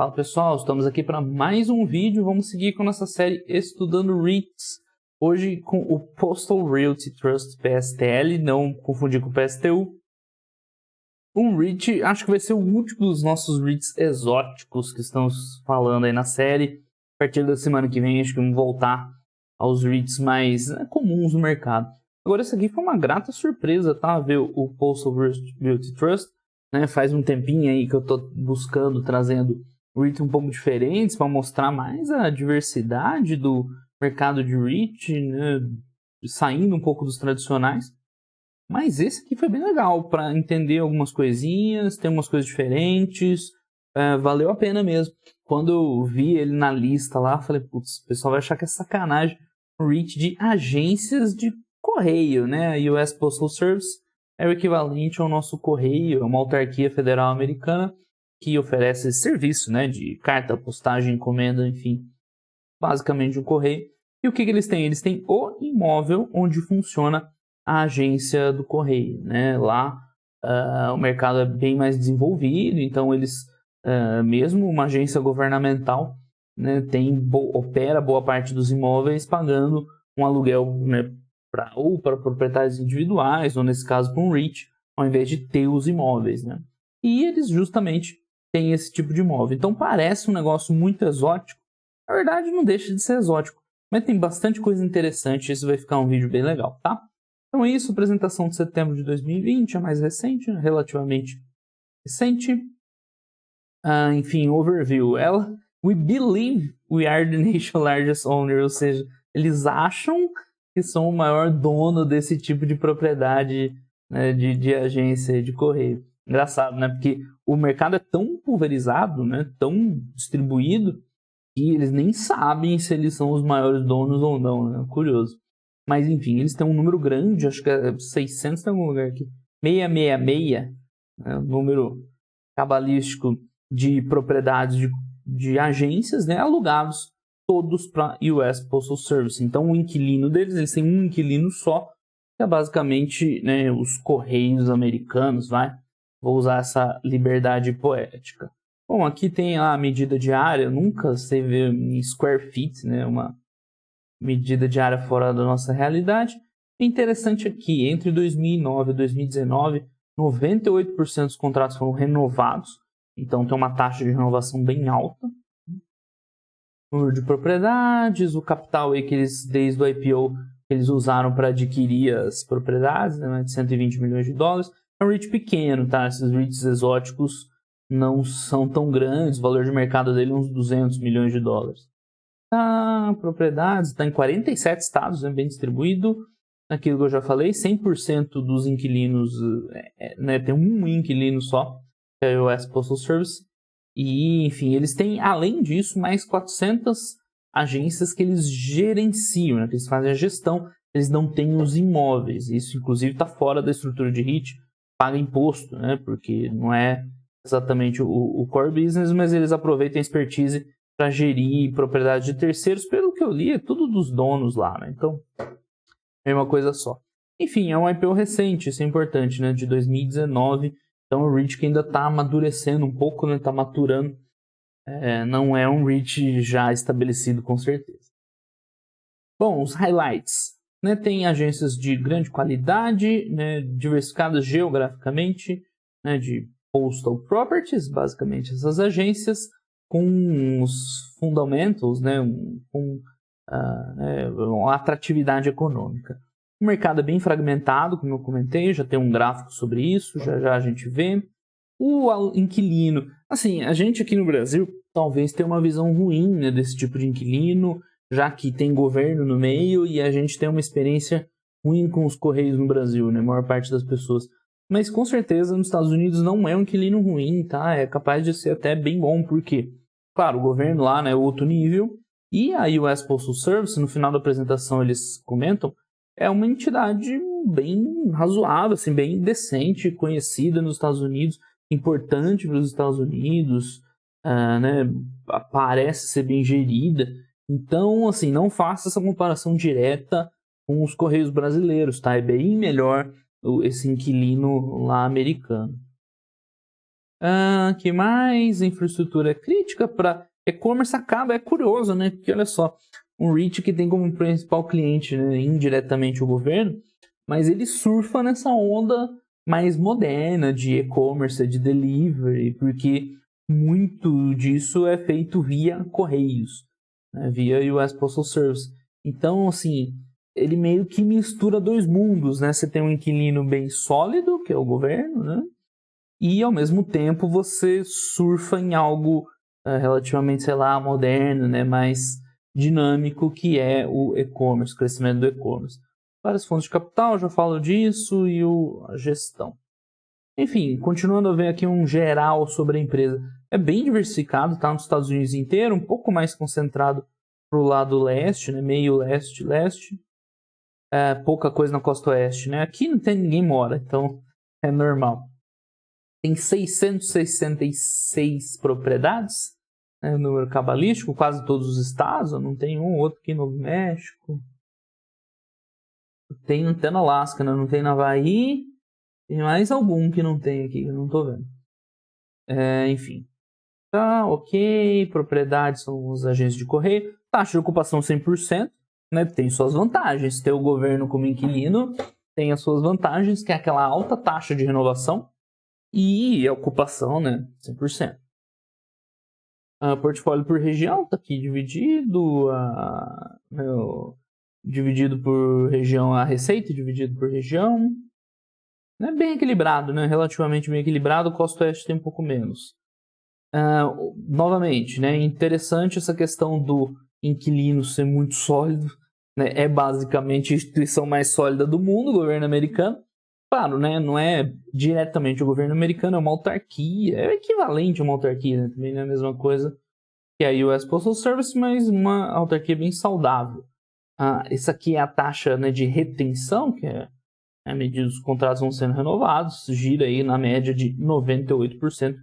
Fala pessoal, estamos aqui para mais um vídeo. Vamos seguir com nossa série Estudando REITs. Hoje com o Postal Realty Trust PSTL, não confundir com o PSTU. Um REIT, acho que vai ser o último dos nossos REITs exóticos que estamos falando aí na série. A partir da semana que vem, acho que vamos voltar aos REITs mais comuns no mercado. Agora, esse aqui foi uma grata surpresa, tá? Ver o Postal Realty Trust. Faz um tempinho aí que eu estou buscando, trazendo REIT um pouco diferentes para mostrar mais a diversidade do mercado de REIT, né? Saindo um pouco dos tradicionais. Mas esse aqui foi bem legal para entender algumas coisinhas, tem umas coisas diferentes, valeu a pena mesmo. Quando eu vi ele na lista lá, falei, putz, o pessoal vai achar que é sacanagem um REIT de agências de correio, né? A US Postal Service é o equivalente ao nosso correio, é uma autarquia federal americana que oferece esse serviço, né, de carta, postagem, encomenda, enfim, basicamente um correio. E o que eles têm? Eles têm o imóvel onde funciona a agência do correio, né? Lá o mercado é bem mais desenvolvido, então eles, mesmo uma agência governamental, né, opera boa parte dos imóveis pagando um aluguel, né, para proprietários individuais, ou nesse caso para um REIT, ao invés de ter os imóveis, né? E eles justamente têm esse tipo de imóvel. Então parece um negócio muito exótico. Na verdade não deixa de ser exótico, mas tem bastante coisa interessante. Esse vai ficar um vídeo bem legal, tá? Então é isso, apresentação de setembro de 2020, a mais recente, né? Relativamente recente. Enfim, overview. We believe we are the nation's largest owner, ou seja, eles acham que são o maior dono desse tipo de propriedade, né, de agência de correio. Engraçado, né? Porque o mercado é tão pulverizado, né, tão distribuído, que eles nem sabem se eles são os maiores donos ou não, né? Curioso. Mas enfim, eles têm um número grande, acho que é 600 em algum lugar aqui. 666, né, um número cabalístico de propriedades de agências, né, alugados todos para US Postal Service. Então o inquilino deles, eles têm um inquilino só, que é basicamente, né, os correios americanos, Vou usar essa liberdade poética. Bom, aqui tem a medida de área, nunca sei ver em square feet, né, uma medida de área fora da nossa realidade. Interessante aqui, entre 2009 e 2019, 98% dos contratos foram renovados, então tem uma taxa de renovação bem alta. Número de propriedades, o capital aí que eles, desde o IPO, eles usaram para adquirir as propriedades, né, de 120 milhões de dólares. É um REIT pequeno, tá? Esses REITs exóticos não são tão grandes, o valor de mercado dele é uns 200 milhões de dólares. Propriedades, está em 47 estados, bem distribuído. Aquilo que eu já falei, 100% dos inquilinos, né, tem um inquilino só, que é o US Postal Service. E, enfim, eles têm, além disso, mais 400 agências que eles gerenciam, né, que eles fazem a gestão, eles não têm os imóveis. Isso, inclusive, está fora da estrutura de REIT, paga imposto, né, porque não é exatamente o core business, mas eles aproveitam a expertise para gerir propriedade de terceiros. Pelo que eu li, é tudo dos donos lá, né? Então, é uma coisa só. Enfim, é um IPO recente, isso é importante, né? De 2019. Então, o REIT que ainda está amadurecendo um pouco, né? Está maturando. Não é um REIT já estabelecido, com certeza. Bom, os highlights. Né? Tem agências de grande qualidade, né? Diversificadas geograficamente, né? De postal properties, basicamente essas agências, com os fundamentals, né, com uma atratividade econômica. O mercado é bem fragmentado, como eu comentei, já tem um gráfico sobre isso, já a gente vê. O inquilino, assim, a gente aqui no Brasil talvez tenha uma visão ruim, né, desse tipo de inquilino, já que tem governo no meio e a gente tem uma experiência ruim com os correios no Brasil, né, a maior parte das pessoas. Mas com certeza nos Estados Unidos não é um inquilino ruim, tá? É capaz de ser até bem bom, porque, claro, o governo lá, né, é outro nível, e a US Postal Service, no final da apresentação eles comentam, é uma entidade bem razoável, assim, bem decente, conhecida nos Estados Unidos, importante para os Estados Unidos, né, parece ser bem gerida. Então, assim, não faça essa comparação direta com os correios brasileiros, tá? É bem melhor esse inquilino lá americano. Que mais? Infraestrutura crítica para e-commerce é curioso, né? Porque olha só, um REIT que tem como principal cliente, né, indiretamente o governo, mas ele surfa nessa onda mais moderna de e-commerce, de delivery, porque muito disso é feito via correios, né, via US Postal Service. Então, assim, ele meio que mistura dois mundos, né? Você tem um inquilino bem sólido, que é o governo, né? E, ao mesmo tempo, você surfa em algo relativamente, sei lá, moderno, né? Mais dinâmico, que é o e-commerce, o crescimento do e-commerce. Várias fontes de capital, já falo disso, e a gestão. Enfim, continuando a ver aqui um geral sobre a empresa. É bem diversificado, tá? Nos Estados Unidos inteiro, um pouco mais concentrado pro lado leste, né? Meio leste. Pouca coisa na costa oeste, né? Aqui não tem ninguém mora, então é normal. Tem 666 propriedades, né? Número cabalístico, quase todos os estados. Não tem um ou outro aqui no Novo México. Tem até na Alasca, né? Não tem na Havaí. Tem mais algum que não tem aqui, que eu não tô vendo. Enfim. Tá, ok. Propriedades são os agentes de correio. Taxa de ocupação 100%. Né? Tem suas vantagens. Ter o governo como inquilino tem as suas vantagens, que é aquela alta taxa de renovação e a ocupação, né? 100%. Portfólio por região está aqui dividido. Dividido por região, a receita dividido por região. É bem equilibrado, né? Relativamente bem equilibrado. O Costa Oeste tem um pouco menos. Novamente, né? Interessante essa questão do inquilino ser muito sólido, né? É basicamente a instituição mais sólida do mundo, o governo americano. Claro, né? Não é diretamente o governo americano, é uma autarquia, é equivalente a uma autarquia, né? Também não é a mesma coisa que a US Postal Service, mas uma autarquia bem saudável. Essa aqui é a taxa, né, de retenção, que é à medida que os contratos vão sendo renovados, gira aí na média de 98%,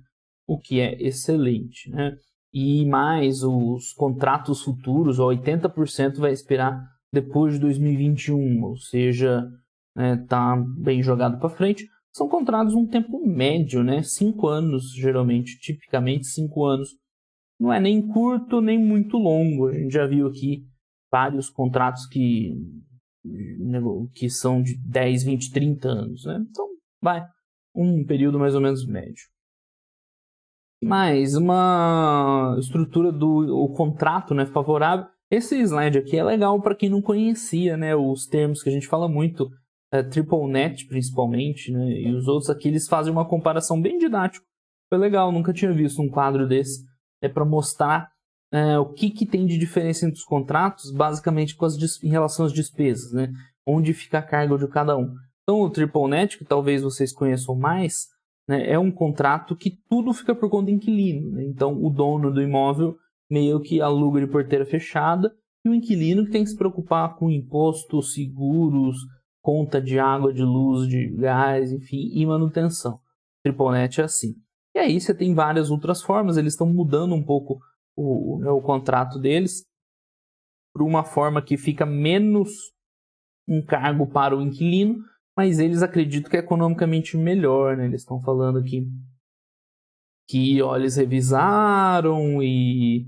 o que é excelente, né? E mais os contratos futuros, 80% vai expirar depois de 2021, ou seja, tá bem jogado para frente. São contratos um tempo médio, né? 5 anos, geralmente, tipicamente 5 anos. Não é nem curto, nem muito longo. A gente já viu aqui vários contratos que são de 10, 20, 30 anos, né? Então, vai um período mais ou menos médio. Mais uma estrutura do contrato, né, favorável. Esse slide aqui é legal para quem não conhecia, né, os termos que a gente fala muito, triple net principalmente, né, e os outros aqui eles fazem uma comparação bem didática. Foi legal, nunca tinha visto um quadro desse, para mostrar o que tem de diferença entre os contratos, basicamente em relação às despesas, né, onde fica a carga de cada um. Então o triple net, que talvez vocês conheçam mais, né, é um contrato que tudo fica por conta do inquilino, né? Então o dono do imóvel meio que aluga de porteira fechada e o inquilino que tem que se preocupar com impostos, seguros, conta de água, de luz, de gás, enfim, e manutenção. Triple net é assim. E aí você tem várias outras formas, eles estão mudando um pouco o contrato deles para uma forma que fica menos encargo para o inquilino, mas eles acreditam que é economicamente melhor, né? Eles estão falando aqui que eles revisaram e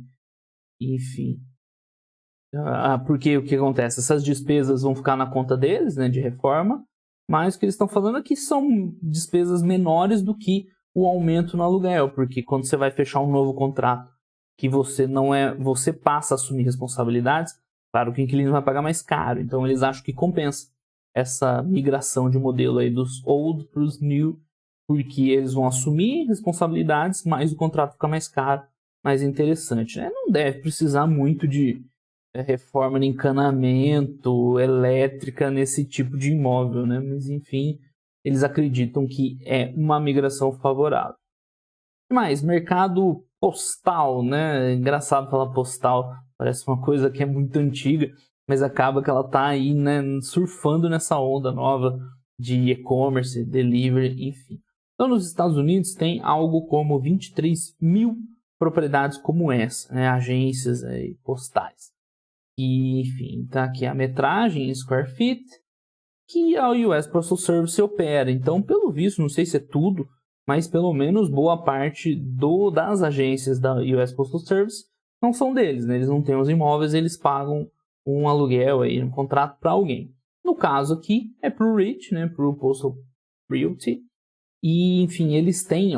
enfim. Porque o que acontece? Essas despesas vão ficar na conta deles, né, de reforma, mas o que eles estão falando é que são despesas menores do que o aumento no aluguel, porque quando você vai fechar um novo contrato que você passa a assumir responsabilidades, claro que o inquilino vai pagar mais caro, então eles acham que compensa essa migração de modelo aí dos old para os new, porque eles vão assumir responsabilidades, mas o contrato fica mais caro, mais interessante, né? Não deve precisar muito de reforma de encanamento, elétrica nesse tipo de imóvel, né? Mas enfim, eles acreditam que é uma migração favorável. Mas mercado postal, né? Engraçado falar postal, parece uma coisa que é muito antiga, mas acaba que ela está aí, né, surfando nessa onda nova de e-commerce, delivery, enfim. Então, nos Estados Unidos tem algo como 23 mil propriedades como essa, né, agências postais. E, enfim, tá aqui a metragem em square feet que a US Postal Service opera. Então, pelo visto, não sei se é tudo, mas pelo menos boa parte das agências da US Postal Service não são deles, né? Eles não têm os imóveis, eles pagam um aluguel aí, um contrato para alguém. No caso aqui é para o REIT, né? Para o Postal Realty, e enfim, eles têm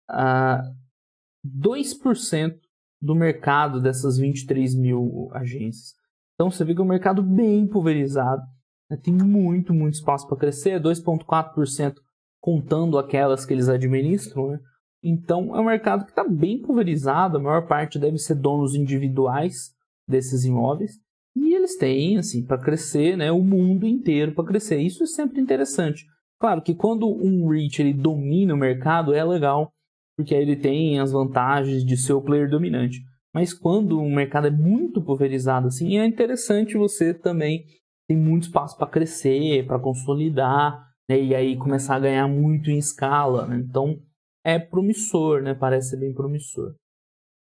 2% do mercado dessas 23 mil agências. Então você vê que é um mercado bem pulverizado, né? Tem muito espaço para crescer, 2,4% contando aquelas que eles administram, né? Então é um mercado que está bem pulverizado, a maior parte deve ser donos individuais desses imóveis, e eles têm, assim, para crescer, né, o mundo inteiro para crescer. Isso é sempre interessante. Claro que quando um REIT ele domina o mercado é legal, porque aí ele tem as vantagens de ser o player dominante. Mas quando o mercado é muito pulverizado assim, é interessante você também ter muito espaço para crescer, para consolidar, né? E aí começar a ganhar muito em escala, né? Então é promissor, né? Parece ser bem promissor.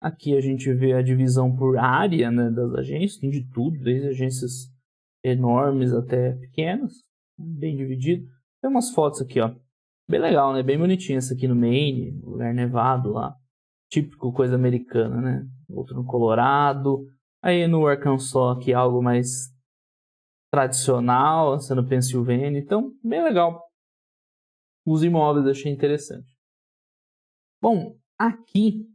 Aqui a gente vê a divisão por área, né, das agências, tem de tudo, desde agências enormes até pequenas, bem dividido. Tem umas fotos aqui, ó. Bem legal, né? Bem bonitinha essa aqui no Maine, lugar nevado lá. Típico coisa americana, né? Outro no Colorado. Aí no Arkansas aqui algo mais tradicional, essa no Pensilvânia. Então, bem legal. Os imóveis achei interessante. Bom, aqui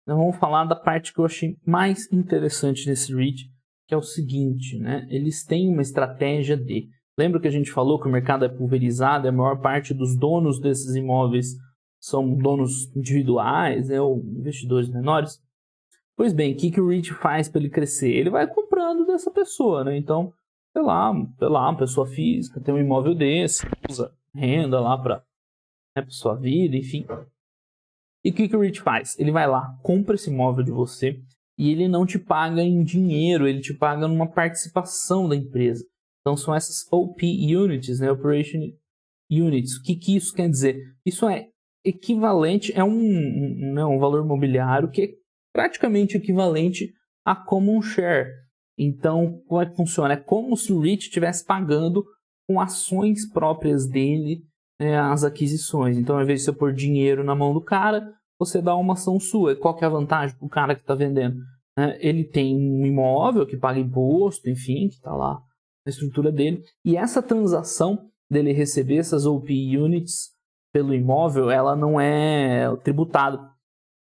nós vamos falar da parte que eu achei mais interessante nesse REIT, que é o seguinte, né? Eles têm uma estratégia de... Lembra que a gente falou que o mercado é pulverizado, a maior parte dos donos desses imóveis são donos individuais, né, ou investidores menores? Pois bem, o que o REIT faz para ele crescer? Ele vai comprando dessa pessoa, né? Então, sei lá, uma pessoa física tem um imóvel desse, usa renda lá para, né, sua vida, enfim. E o que o REIT faz? Ele vai lá, compra esse imóvel de você e ele não te paga em dinheiro, ele te paga numa participação da empresa. Então são essas OP Units, né? Operation Units. O que isso quer dizer? Isso é equivalente, um valor imobiliário que é praticamente equivalente a common share. Então, como é que funciona? É como se o REIT estivesse pagando com ações próprias dele, né, as aquisições. Então, ao invés de você pôr dinheiro na mão do cara, você dá uma ação sua. E qual que é a vantagem para o cara que está vendendo? Ele tem um imóvel que paga imposto, enfim, que está lá na estrutura dele. E essa transação dele receber essas OP Units pelo imóvel, ela não é tributada.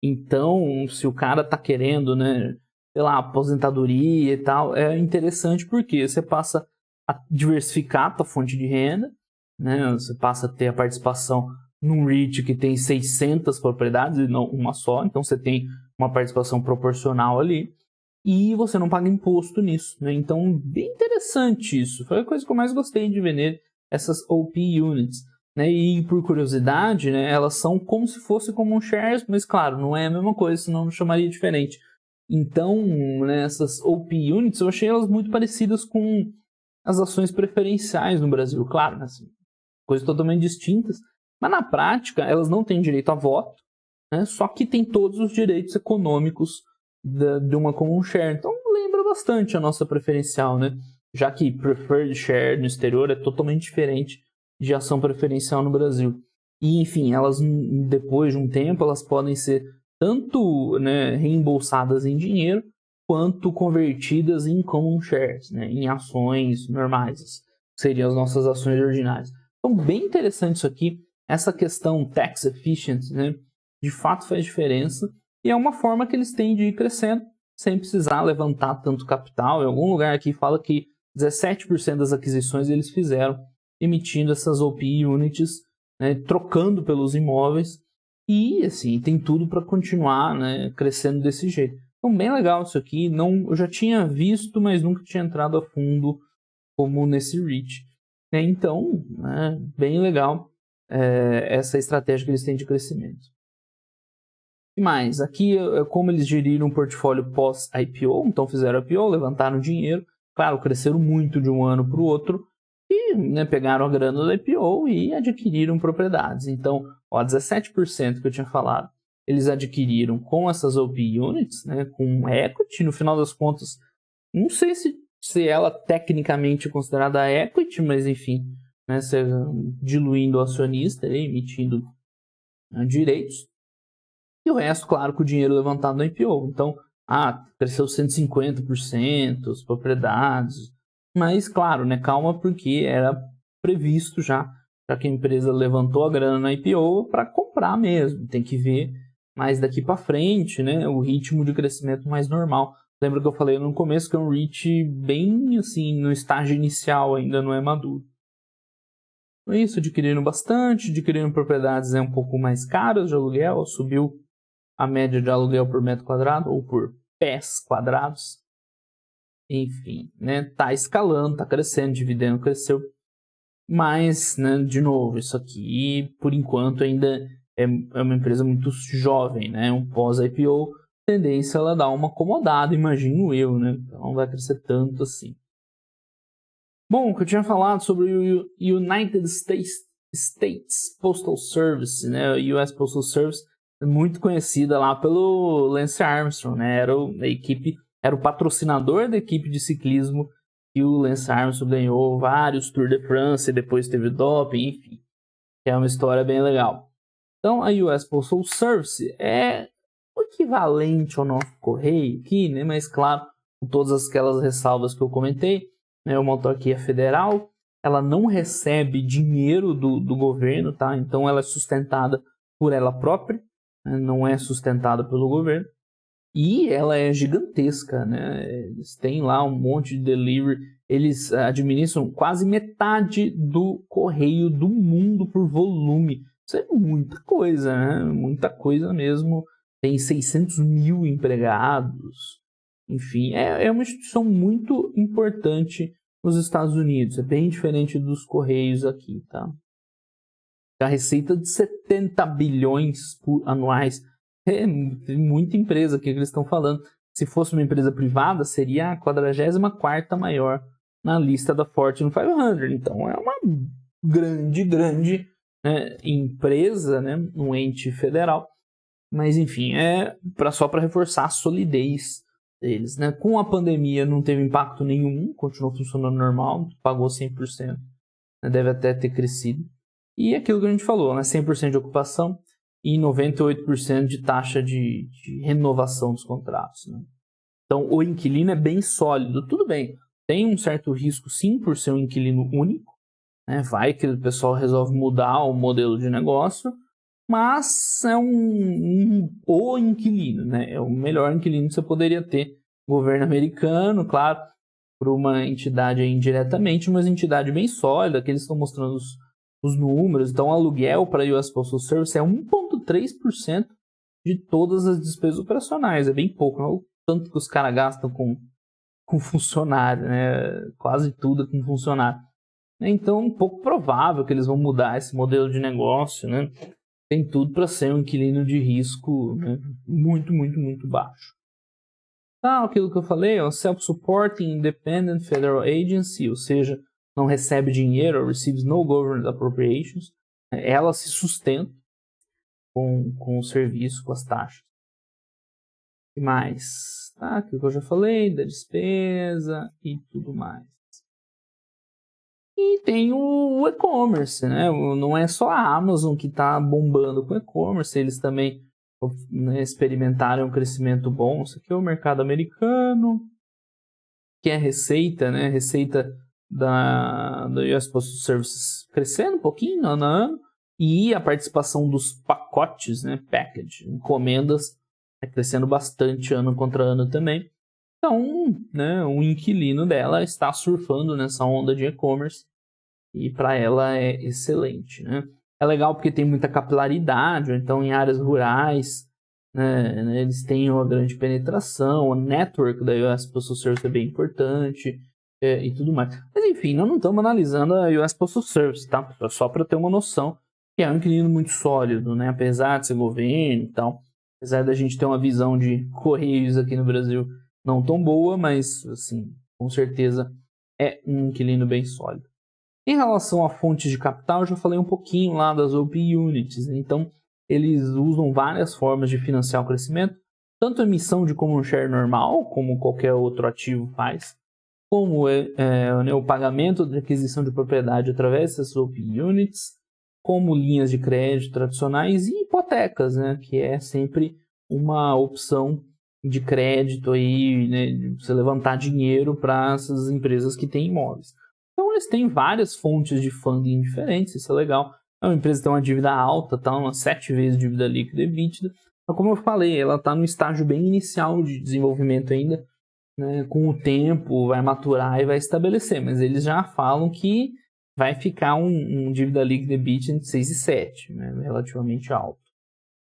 Então, se o cara está querendo, né, sei lá, aposentadoria e tal, é interessante porque você passa a diversificar a tua fonte de renda, né? Você passa a ter a participação num REIT que tem 600 propriedades e não uma só, então você tem uma participação proporcional ali e você não paga imposto nisso, né? Então, bem interessante isso. Foi a coisa que eu mais gostei de vender, essas OP Units, né? E por curiosidade, né, elas são como se fosse common shares, mas claro, não é a mesma coisa, senão não chamaria diferente. Então, né, essas OP Units, eu achei elas muito parecidas com as ações preferenciais no Brasil, claro, né, assim, coisas totalmente distintas, mas na prática elas não têm direito a voto, né, só que tem todos os direitos econômicos de uma common share. Então lembra bastante a nossa preferencial, né? Já que preferred share no exterior é totalmente diferente de ação preferencial no Brasil. E enfim, elas depois de um tempo elas podem ser tanto, né, reembolsadas em dinheiro quanto convertidas em common shares, né, em ações normais, que seriam as nossas ações ordinárias. Então bem interessante isso aqui, essa questão tax efficient, né, de fato faz diferença. E é uma forma que eles têm de ir crescendo sem precisar levantar tanto capital. Em algum lugar aqui fala que 17% das aquisições eles fizeram emitindo essas OP Units, né, trocando pelos imóveis. E assim, tem tudo para continuar, né, crescendo desse jeito. Então, bem legal isso aqui. Eu já tinha visto, mas nunca tinha entrado a fundo como nesse REIT. Então, né, bem legal essa estratégia que eles têm de crescimento. Mas aqui é como eles geriram um portfólio pós-IPO, então fizeram IPO, levantaram dinheiro, claro, cresceram muito de um ano para o outro e, né, pegaram a grana do IPO e adquiriram propriedades. Então, 17% que eu tinha falado, eles adquiriram com essas OP Units, né, com equity, no final das contas, não sei se ela tecnicamente é considerada equity, mas enfim, né, diluindo o acionista, emitindo direitos. E o resto, claro, com o dinheiro levantado no IPO. Então, cresceu 150% as propriedades. Mas, claro, né, calma, porque era previsto já que a empresa levantou a grana na IPO para comprar mesmo. Tem que ver mais daqui para frente, né, o ritmo de crescimento mais normal. Lembra que eu falei no começo que é um REIT bem assim, no estágio inicial, ainda não é maduro. Então é isso, adquirindo bastante, adquirindo propriedades um pouco mais caras de aluguel, subiu a média de aluguel por metro quadrado ou por pés quadrados. Enfim, né, tá escalando, tá crescendo, dividendo cresceu. Mas, né, de novo, isso aqui, por enquanto, ainda é uma empresa muito jovem, né, um pós-IPO, tendência ela dar uma acomodada, imagino eu, né, então não vai crescer tanto assim. Bom, o que eu tinha falado sobre o United States Postal Service, né, o US Postal Service, muito conhecida lá pelo Lance Armstrong, né, era o patrocinador da equipe de ciclismo que o Lance Armstrong ganhou vários Tour de France e depois teve doping, enfim, é uma história bem legal. Então, a US Postal Service é o equivalente ao nosso correio aqui, né, mas claro, com todas aquelas ressalvas que eu comentei, né, uma autarquia federal, ela não recebe dinheiro do governo, tá? Então, ela é sustentada por ela própria, né, não é sustentada pelo governo. E ela é gigantesca, né? Eles têm lá um monte de delivery. Eles administram quase metade do correio do mundo por volume. Isso é muita coisa, né? Muita coisa mesmo. Tem 600 mil empregados. Enfim, é uma instituição muito importante nos Estados Unidos. É bem diferente dos correios aqui, tá? A receita de 70 bilhões anuais. Tem muita empresa aqui que eles estão falando. Se fosse uma empresa privada, seria a 44ª maior na lista da Fortune 500. Então, é uma grande empresa, né? Um ente federal. Mas, enfim, só para reforçar a solidez deles, né? Com a pandemia não teve impacto nenhum, continuou funcionando normal, pagou 100%, né? Deve até ter crescido. E aquilo que a gente falou, né? 100% de ocupação e 98% de taxa de renovação dos contratos, né? Então, o inquilino é bem sólido. Tudo bem, tem um certo risco sim por ser um inquilino único, né? Vai que o pessoal resolve mudar o modelo de negócio, mas é o inquilino, né? É o melhor inquilino que você poderia ter. Governo americano, claro, por uma entidade aí indiretamente, mas entidade bem sólida, que eles estão mostrando os números. Então, o aluguel para a US Postal Service é 1,3% de todas as despesas operacionais. É bem pouco, não é o tanto que os caras gastam com funcionário, né? Quase tudo com funcionário. Então, um pouco provável que eles vão mudar esse modelo de negócio, né? Tem tudo para ser um inquilino de risco, né? Muito, muito, muito baixo. Tá, aquilo que eu falei, é o Self-Supporting Independent Federal Agency, ou seja, não recebe dinheiro, receives no government appropriations. Ela se sustenta com o serviço, com as taxas. E mais? Tá, aquilo que eu já falei, da despesa e tudo mais. E tem o e-commerce, né? Não é só a Amazon que está bombando com e-commerce, eles também, né, experimentaram um crescimento bom. Isso aqui é o mercado americano, que é a receita, né? Receita da US Postal Services crescendo um pouquinho ano a ano, e a participação dos pacotes, né? Package, encomendas, crescendo bastante ano contra ano também. Então, né, o inquilino dela está surfando nessa onda de e-commerce e para ela é excelente, né? É legal porque tem muita capilaridade, então em áreas rurais, né, eles têm uma grande penetração, o network da US Postal Service é bem importante e tudo mais. Mas enfim, nós não estamos analisando a US Postal Service, tá? Só para ter uma noção que é um inquilino muito sólido, né? Apesar de ser governo e tal, apesar da gente ter uma visão de correios aqui no Brasil não tão boa, mas assim, com certeza é um inquilino bem sólido. Em relação a fontes de capital, eu já falei um pouquinho lá das OP Units, né? Então, eles usam várias formas de financiar o crescimento, tanto a emissão de common share normal, como qualquer outro ativo faz, como o pagamento de aquisição de propriedade através dessas OP Units, como linhas de crédito tradicionais e hipotecas, né, que é sempre uma opção de crédito aí, né, de você levantar dinheiro para essas empresas que têm imóveis. Então eles têm várias fontes de funding diferentes, isso é legal. É uma empresa que tem uma dívida alta, tá umas 7 vezes dívida líquida e EBITDA. Mas como eu falei, ela está no estágio bem inicial de desenvolvimento ainda, né, com o tempo vai maturar e vai estabelecer, mas eles já falam que vai ficar um dívida líquida EBITDA entre 6 e 7, né, relativamente alto.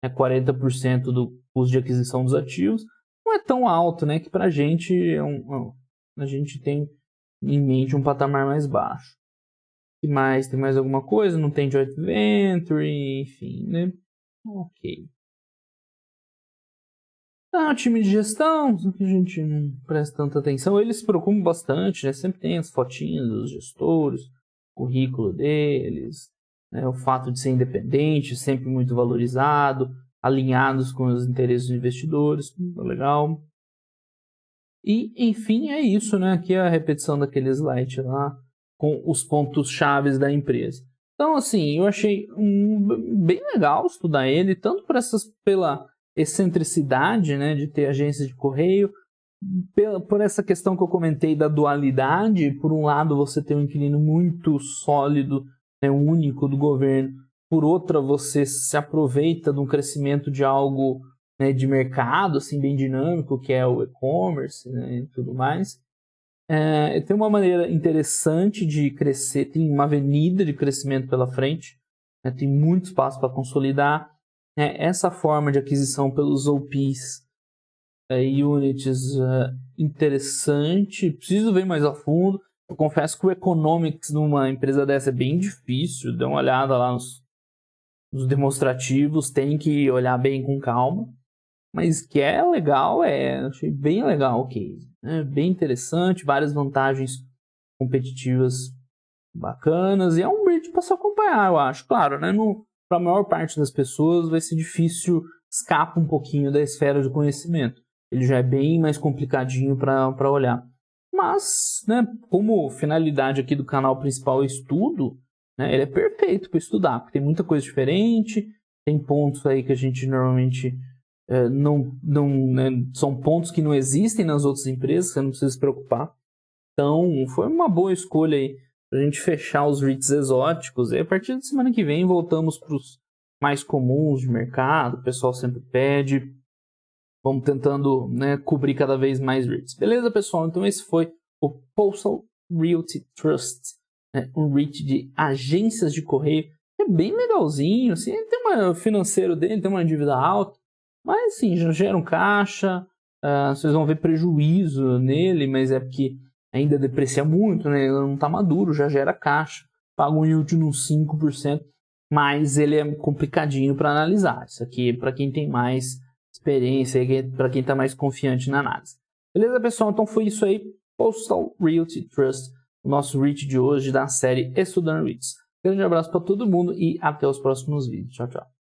40% do custo de aquisição dos ativos, não é tão alto, né, que para a gente a gente tem em mente um patamar mais baixo. E mais, tem mais alguma coisa? Não tem joint venture, enfim, né? Ok. O time de gestão, que a gente não presta tanta atenção, eles se preocupam bastante, né? Sempre tem as fotinhas dos gestores, o currículo deles, né? O fato de ser independente, sempre muito valorizado, alinhados com os interesses dos investidores, legal. E, enfim, é isso, né? Aqui é a repetição daquele slide lá, com os pontos chaves da empresa. Então, assim, eu achei bem legal estudar ele, tanto pela excentricidade, né, de ter agências de correio, por essa questão que eu comentei da dualidade. Por um lado, você tem um inquilino muito sólido, né, único do governo. Por outra, você se aproveita de um crescimento de algo, né, de mercado, assim, bem dinâmico, que é o e-commerce, né, e tudo mais. Tem uma maneira interessante de crescer, tem uma avenida de crescimento pela frente, né, tem muito espaço para consolidar. Essa forma de aquisição pelos OPs, units, interessante. Preciso ver mais a fundo. Eu confesso que o economics numa empresa dessa é bem difícil. Dê uma olhada lá nos demonstrativos, tem que olhar bem com calma. Mas que é legal, achei bem legal o case. Bem interessante, várias vantagens competitivas bacanas. E é um bridge para se acompanhar, eu acho. Claro, né, para a maior parte das pessoas vai ser difícil, escapa um pouquinho da esfera de conhecimento. Ele já é bem mais complicadinho para olhar. Mas, né, como finalidade aqui do canal principal é estudo, né, ele é perfeito para estudar, porque tem muita coisa diferente, tem pontos aí que a gente normalmente né, são pontos que não existem nas outras empresas, você não precisa se preocupar. Então, foi uma boa escolha aí para a gente fechar os REITs exóticos. E a partir da semana que vem voltamos para os mais comuns de mercado, o pessoal sempre pede. Vamos tentando, né, cobrir cada vez mais REITs. Beleza, pessoal? Então esse foi o Postal Realty Trust, né, um REIT de agências de correio. É bem legalzinho, assim, tem o financeiro dele, tem uma dívida alta, mas assim, já gera um caixa, vocês vão ver prejuízo nele, mas é porque ainda deprecia muito, né? Ele não está maduro, já gera caixa, paga um yield de uns 5%, mas ele é complicadinho para analisar. Isso aqui é para quem tem mais experiência, para quem está mais confiante na análise. Beleza, pessoal? Então foi isso aí, Postal Realty Trust, o nosso REIT de hoje da série Estudando REITs. Grande abraço para todo mundo e até os próximos vídeos. Tchau, tchau.